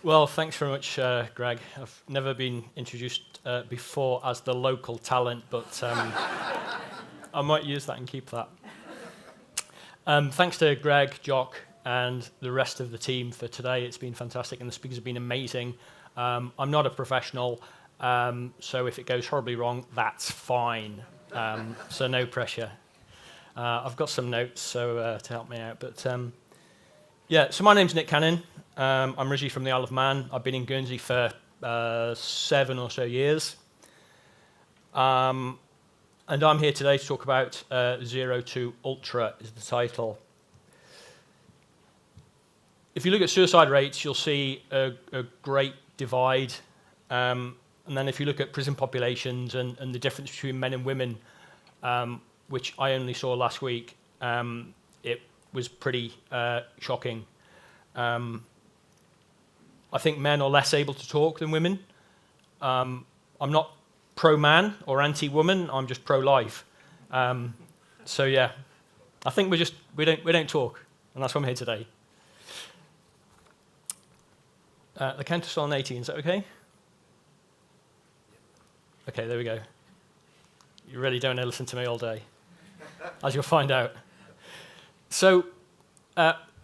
Well, thanks very much, Greg. I've never been introduced before as the local talent, but I might use that and keep that. Thanks to Greg, Jock, and the rest of the team for today. It's been fantastic, and the speakers have been amazing. I'm not a professional, so if it goes horribly wrong, that's fine. So no pressure. I've got some notes to help me out, but so my name's Nick Cannon. I'm originally from the Isle of Man. I've been in Guernsey for 7 or so years. And I'm here today to talk about 0 to Ultra is the title. If you look at suicide rates, you'll see a great divide. And then if you look at prison populations and the difference between men and women, which I only saw last week, it was pretty shocking. I think men are less able to talk than women. I'm not pro-man or anti-woman. I'm just pro-life. So yeah, I think we don't talk, and that's why I'm here today. The countess on 18. Is that okay? Okay, there we go. You really don't want to listen to me all day, as you'll find out. So,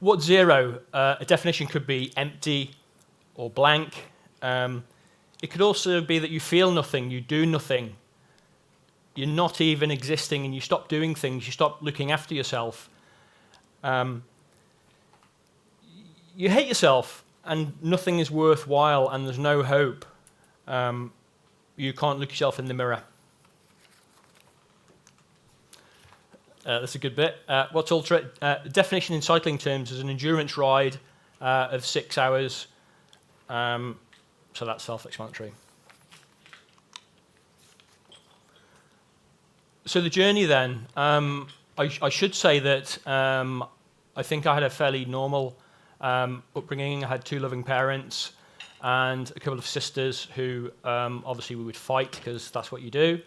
what's 0? A definition could be empty or blank. It could also be that you feel nothing, you do nothing. You're not even existing, and you stop doing things, you stop looking after yourself. You hate yourself, and nothing is worthwhile, and there's no hope. You can't look yourself in the mirror. That's a good bit. What's Ultra? Definition in cycling terms is an endurance ride of 6 hours. So that's self-explanatory. So the journey then, I should say that I think I had a fairly normal upbringing. I had 2 loving parents and a couple of sisters who obviously we would fight because that's what you do.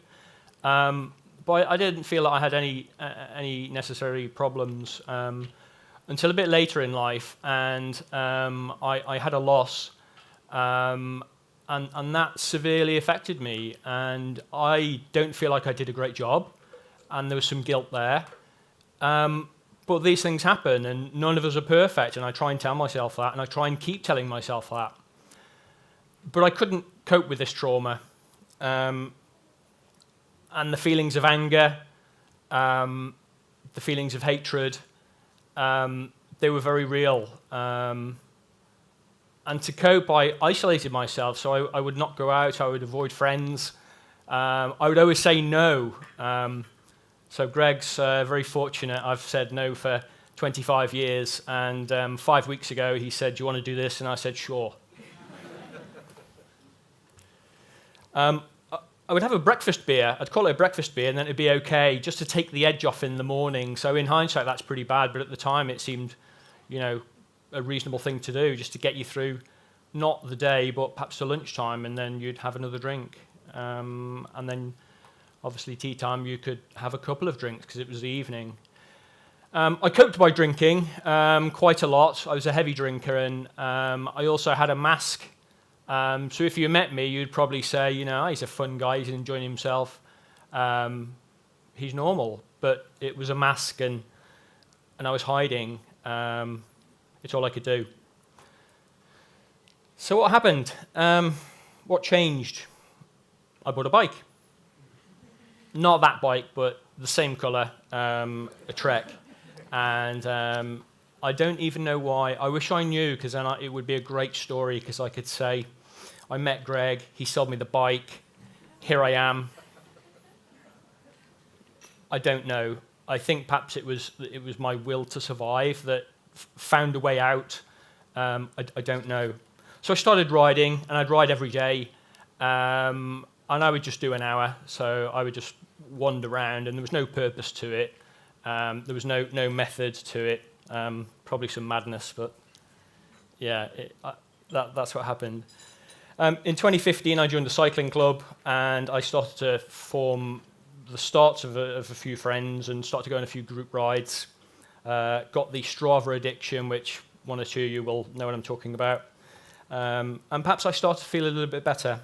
But I didn't feel that I had any necessary problems until a bit later in life, and I had a loss, and that severely affected me. And I don't feel like I did a great job, and there was some guilt there. But these things happen, and none of us are perfect, and I try and tell myself that, and I try and keep telling myself that. But I couldn't cope with this trauma. And the feelings of anger, the feelings of hatred, they were very real. And to cope, I isolated myself, so I would not go out, I would avoid friends. I would always say no. So Greg's very fortunate. I've said no for 25 years, and 5 weeks ago he said, "Do you want to do this?" And I said, "Sure." I would have a breakfast beer. I'd call it a breakfast beer, and then it'd be okay, just to take the edge off in the morning. So in hindsight, that's pretty bad, but at the time it seemed, a reasonable thing to do, just to get you through, not the day, but perhaps to lunchtime, and then you'd have another drink. And then, obviously, tea time, you could have a couple of drinks, because it was the evening. I coped by drinking quite a lot. I was a heavy drinker, and I also had a mask. So if you met me, you'd probably say, he's a fun guy, he's enjoying himself, he's normal. But it was a mask, and I was hiding. It's all I could do. So what happened? What changed? I bought a bike. Not that bike, but the same colour, a Trek. And I don't even know why. I wish I knew, because then it would be a great story, because I could say, I met Greg, he sold me the bike, here I am. I don't know. I think perhaps it was my will to survive that found a way out. I don't know. So I started riding, and I'd ride every day, and I would just do an hour. So I would just wander around, and there was no purpose to it. There was no method to it. Probably some madness, but yeah, that's what happened. In 2015, I joined a cycling club, and I started to form the starts of a few friends and started to go on a few group rides. Got the Strava addiction, which one or two of you will know what I'm talking about. And perhaps I started to feel a little bit better.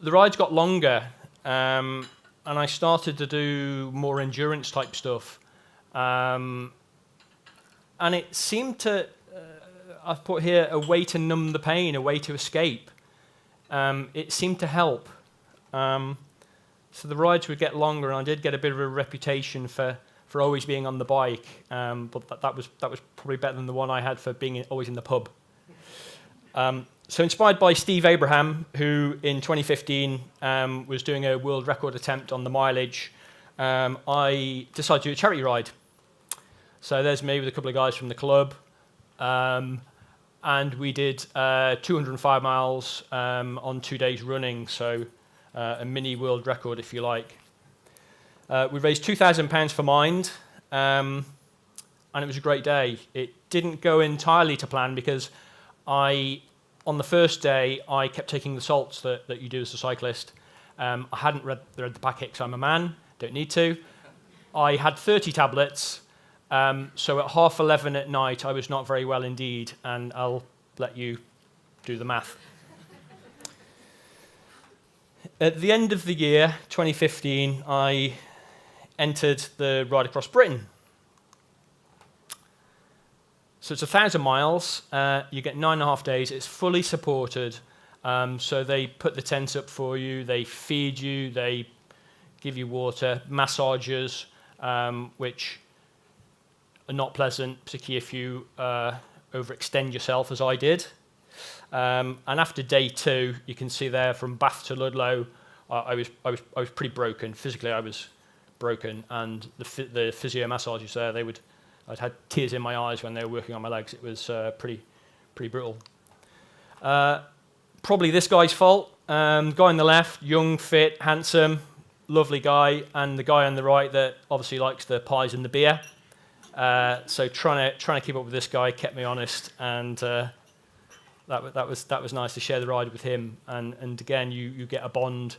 The rides got longer, and I started to do more endurance type stuff. And it seemed to, I've put here, a way to numb the pain, a way to escape. It seemed to help. So the rides would get longer, and I did get a bit of a reputation for always being on the bike, but that was probably better than the one I had for being always in the pub. So inspired by Steve Abraham, who in 2015 was doing a world record attempt on the mileage, I decided to do a charity ride. So there's me with a couple of guys from the club, and we did 205 miles on 2 days running, so a mini world record, if you like. We raised £2,000 for Mind, and it was a great day. It didn't go entirely to plan because on the first day, I kept taking the salts that you do as a cyclist. I hadn't read the packet because I'm a man, don't need to. I had 30 tablets, so at 11:30 at night, I was not very well indeed, and I'll let you do the math. At the end of the year, 2015, I entered the Ride Across Britain. So it's 1,000 miles, you get 9.5 days, it's fully supported, so they put the tent up for you, they feed you, they give you water, massages, which are not pleasant, particularly if you overextend yourself, as I did. And after day 2, you can see there from Bath to Ludlow, I was pretty broken. Physically, I was broken, and the physio massages there, I'd had tears in my eyes when they were working on my legs. It was pretty brutal. Probably this guy's fault. Guy on the left, young, fit, handsome, lovely guy, and the guy on the right that obviously likes the pies and the beer. So trying to keep up with this guy kept me honest, and that was nice to share the ride with him. And again, you get a bond,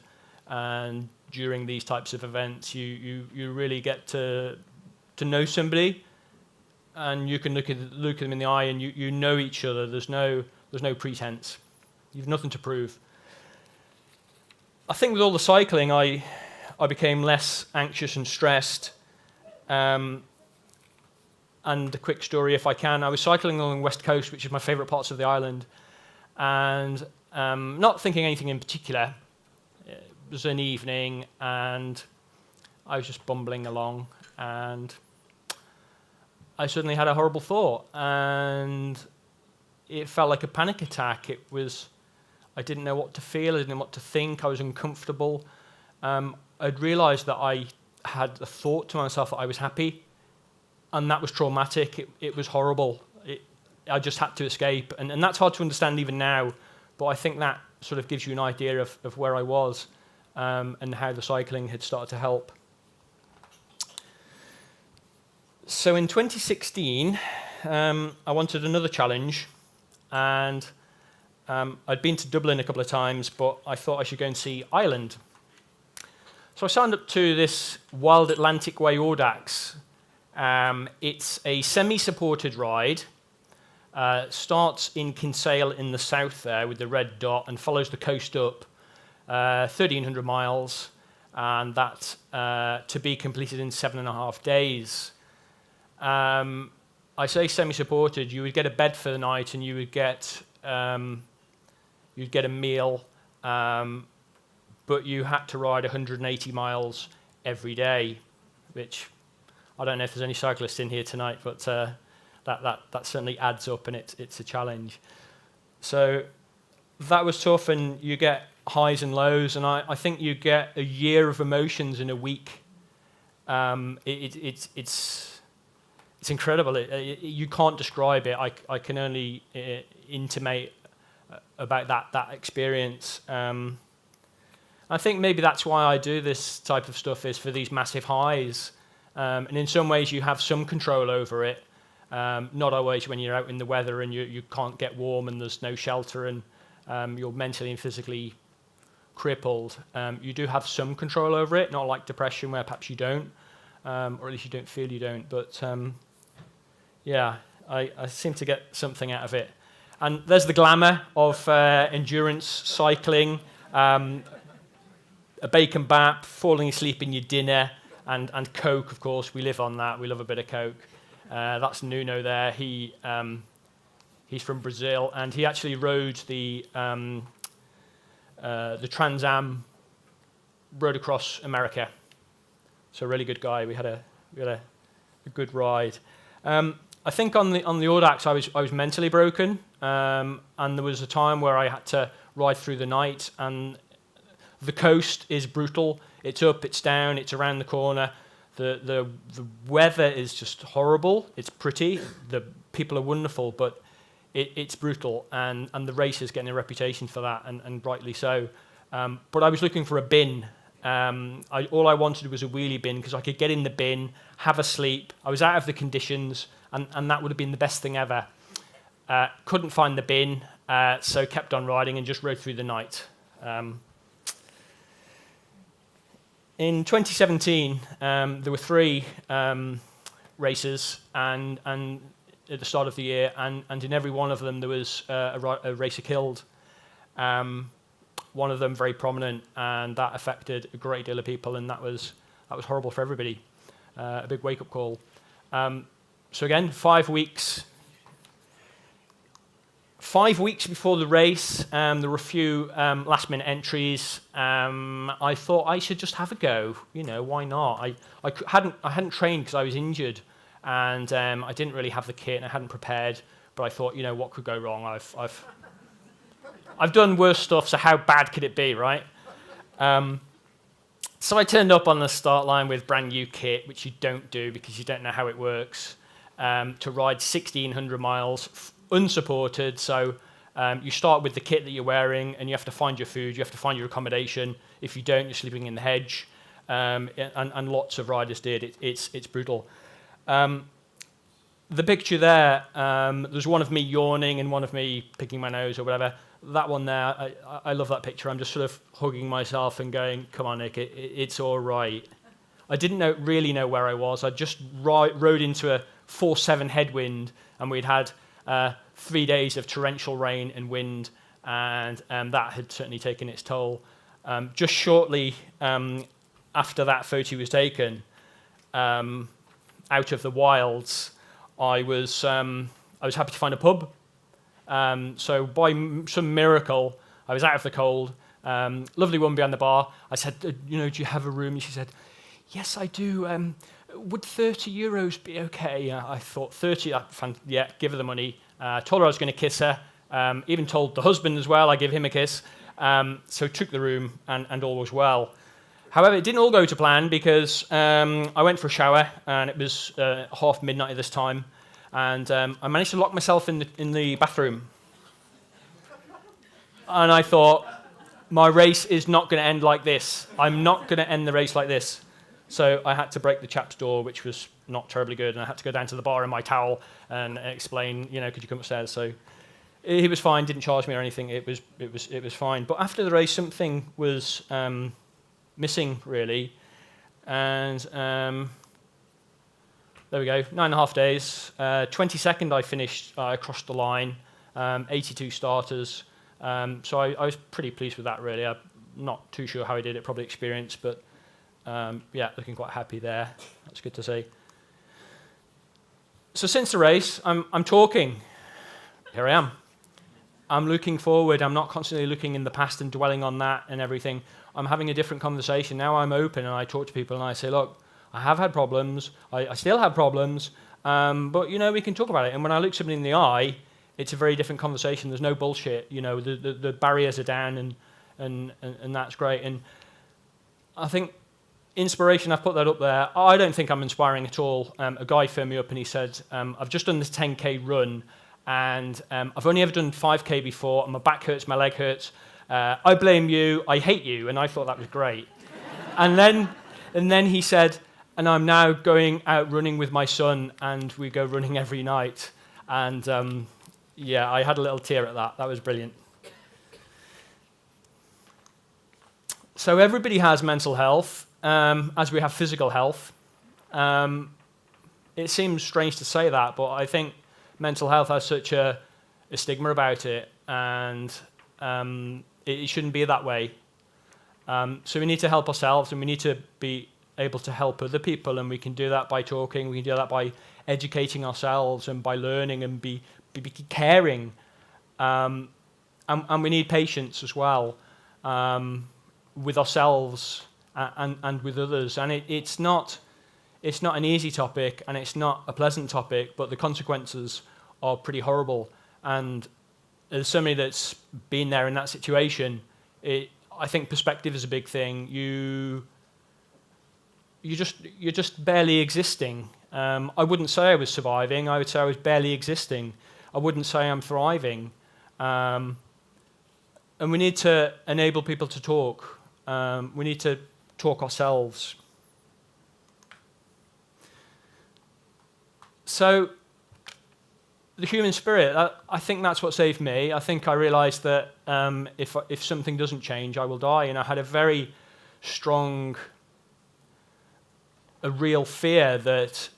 and during these types of events, you really get to know somebody, and you can look at them in the eye, and you know each other. There's no pretense. You've nothing to prove. I think with all the cycling, I became less anxious and stressed. And a quick story, if I can. I was cycling along the west coast, which is my favourite parts of the island, and not thinking anything in particular. It was an evening, and I was just bumbling along, and I suddenly had a horrible thought, and it felt like a panic attack. I didn't know what to feel, I didn't know what to think, I was uncomfortable. I'd realised that I had a thought to myself that I was happy, and that was traumatic. It was horrible. I just had to escape, and that's hard to understand even now, but I think that sort of gives you an idea of where I was, and how the cycling had started to help. So in 2016, I wanted another challenge, and I'd been to Dublin a couple of times, but I thought I should go and see Ireland. So I signed up to this Wild Atlantic Way Audax. It's a semi-supported ride. Starts in Kinsale in the south there with the red dot and follows the coast up 1,300 miles, and that to be completed in 7.5 days. I say semi-supported. You would get a bed for the night, and you would get a meal, but you had to ride 180 miles every day, which I don't know if there's any cyclists in here tonight, but that certainly adds up, and it's a challenge. So that was tough, and you get highs and lows, and I think you get a year of emotions in a week. It's incredible. You can't describe it. I can only intimate about that experience. I think maybe that's why I do this type of stuff, is for these massive highs. And in some ways, you have some control over it. Not always when you're out in the weather and you can't get warm and there's no shelter and you're mentally and physically crippled. You do have some control over it, not like depression where perhaps you don't, or at least you don't feel you don't. But yeah, I seem to get something out of it. And there's the glamour of endurance cycling, a bacon bap, falling asleep in your dinner, and Coke, of course. We live on that. We love a bit of Coke. That's Nuno there. He's from Brazil, and he actually rode the Trans Am, rode across America. So a really good guy. We had a good ride. I think on the Audax I was mentally broken, and there was a time where I had to ride through the night, and the coast is brutal. It's up, it's down, it's around the corner. The weather is just horrible. It's pretty. The people are wonderful, but it's brutal, and the race is getting a reputation for that, and rightly so. But I was looking for a bin. All I wanted was a wheelie bin because I could get in the bin, have a sleep. I was out of the conditions, and that would have been the best thing ever. Couldn't find the bin, so kept on riding and just rode through the night. In 2017, there were 3 races, and at the start of the year, and in every one of them there was a racer killed. One of them very prominent, and that affected a great deal of people, and that was horrible for everybody. A big wake-up call. So again, 5 weeks. 5 weeks before the race, there were a few last-minute entries. I thought I should just have a go. You know, why not? I hadn't trained because I was injured, and I didn't really have the kit, and I hadn't prepared. But I thought, you know, what could go wrong? I've done worse stuff, so how bad could it be, right? So I turned up on the start line with brand new kit, which you don't do because you don't know how it works, to ride 1,600 miles unsupported. So you start with the kit that you're wearing, and you have to find your food, you have to find your accommodation. If you don't, you're sleeping in the hedge, and lots of riders did. It's brutal. The picture there, there's one of me yawning and one of me picking my nose or whatever. That one there, I love that picture. I'm just sort of hugging myself and going, come on, Nick, it's all right. I didn't really know where I was. I just rode into a 4-7 headwind, and we'd had 3 days of torrential rain and wind, and that had certainly taken its toll. Just shortly after that photo was taken, out of the wilds, I was happy to find a pub. So by some miracle, I was out of the cold. Lovely woman behind the bar. I said, do you have a room? And she said, yes, I do. Would €30 be okay? I thought 30, yeah, give her the money. Told her I was going to kiss her. Even told the husband as well, I give him a kiss. So took the room, and all was well. However, it didn't all go to plan because I went for a shower, and it was half midnight at this time. And I managed to lock myself in the bathroom. And I thought, my race is not going to end like this. I'm not going to end the race like this. So I had to break the chap's door, which was not terribly good, and I had to go down to the bar in my towel and explain, could you come upstairs? So he was fine, didn't charge me or anything. It was fine. But after the race, something was missing, really. And there we go, 9.5 days. 22nd I finished, I crossed the line, 82 starters. So I was pretty pleased with that, really. I'm not too sure how I did it, probably experience, but yeah, looking quite happy there. That's good to see. So since the race, I'm talking. Here I am. I'm looking forward. I'm not constantly looking in the past and dwelling on that and everything. I'm having a different conversation. Now I'm open, and I talk to people, and I say, look, I have had problems. I still have problems, but we can talk about it. And when I look somebody in the eye, it's a very different conversation. There's no bullshit. The barriers are down, and that's great. And I think inspiration. I've put that up there. I don't think I'm inspiring at all. A guy phoned me up and he said, "I've just done this 10k run, and I've only ever done 5k before, and my back hurts, my leg hurts. I blame you. I hate you." And I thought that was great. and then he said, and I'm now going out running with my son, and we go running every night. And yeah, I had a little tear at that. That was brilliant. So everybody has mental health, as we have physical health. It seems strange to say that, but I think mental health has such a a stigma about it, and it shouldn't be that way. So we need to help ourselves, and we need to be able to help other people, and we can do that by talking, we can do that by educating ourselves and by learning and be caring. And we need patience as well, with ourselves and with others. And it's not an easy topic, and it's not a pleasant topic, but the consequences are pretty horrible. And as somebody that's been there in that situation, I think perspective is a big thing. You're just barely existing. I wouldn't say I was surviving. I would say I was barely existing. I wouldn't say I'm thriving. And we need to enable people to talk. We need to talk ourselves. So the human spirit, I think that's what saved me. I think I realized that if something doesn't change, I will die. And I had a very strong, a real fear that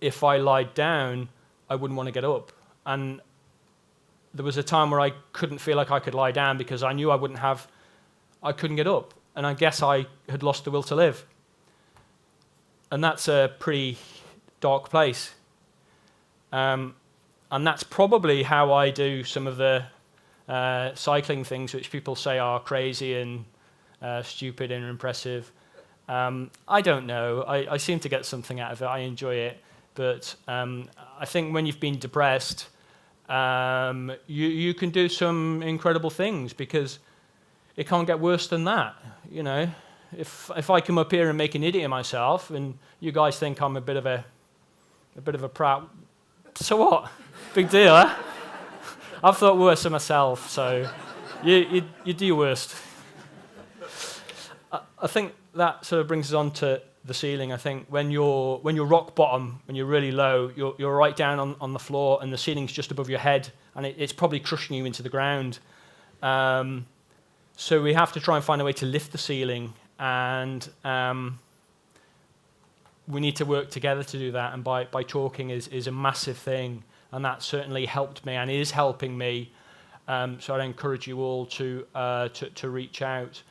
if I lied down, I wouldn't want to get up. And there was a time where I couldn't feel like I could lie down because I knew I couldn't get up. And I guess I had lost the will to live. And that's a pretty dark place. And that's probably how I do some of the cycling things which people say are crazy and stupid and impressive. I don't know. I seem to get something out of it. I enjoy it. But I think when you've been depressed, you can do some incredible things, because it can't get worse than that. You know, if I come up here and make an idiot of myself, and you guys think I'm a bit of a prat, so what? Big deal, huh? I've thought worse of myself, so you do your worst. I think that sort of brings us on to the ceiling. I think when you're rock bottom, when you're really low, you're right down on the floor, and the ceiling's just above your head, and it's probably crushing you into the ground. So we have to try and find a way to lift the ceiling, and we need to work together to do that. And by talking is a massive thing, and that certainly helped me and is helping me. So I'd encourage you all to reach out.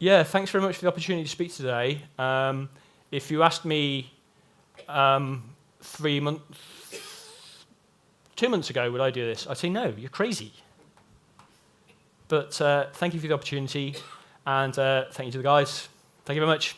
Yeah, thanks very much for the opportunity to speak today. If you asked me 2 months ago, would I do this? I'd say no, you're crazy. But thank you for the opportunity, and thank you to the guys. Thank you very much.